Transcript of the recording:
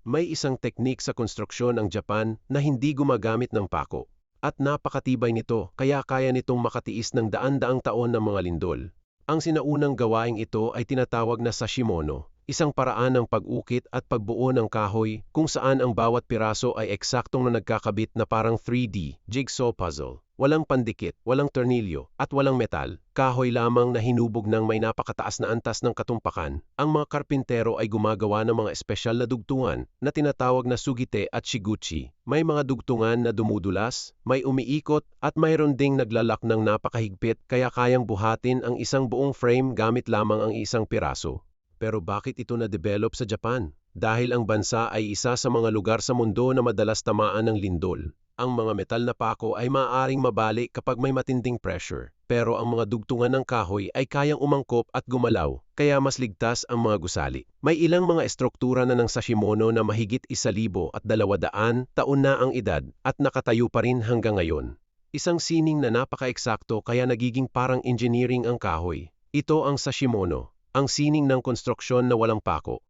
May isang teknik sa konstruksyon ang Japan na hindi gumagamit ng pako. At napakatibay nito kaya kaya nitong makatiis ng daan-daang taon ng mga lindol. Ang sinaunang gawaing ito ay tinatawag na sashimono, isang paraan ng pag-ukit at pagbuo ng kahoy kung saan ang bawat piraso ay eksaktong na nagkakabit na parang 3D jigsaw puzzle. Walang pandikit, walang tornilyo, at walang metal. Kahoy lamang na hinubog ng may napakataas na antas ng katumpakan. Ang mga karpintero ay gumagawa ng mga espesyal na dugtungan na tinatawag na sugite at shiguchi. May mga dugtungan na dumudulas, may umiikot, at mayroon ding naglalak ng napakahigpit kaya kayang buhatin ang isang buong frame gamit lamang ang isang piraso. Pero bakit ito na-develop sa Japan? Dahil ang bansa ay isa sa mga lugar sa mundo na madalas tamaan ng lindol. Ang mga metal na pako ay maaaring mabali kapag may matinding pressure. Pero ang mga dugtungan ng kahoy ay kayang umangkop at gumalaw, kaya mas ligtas ang mga gusali. May ilang mga estruktura na ng sashimono na mahigit 1,200 taon na ang edad at nakatayo pa rin hanggang ngayon. Isang sining na napaka-eksakto kaya nagiging parang engineering ang kahoy. Ito ang sashimono, ang sining ng konstruksyon na walang pako.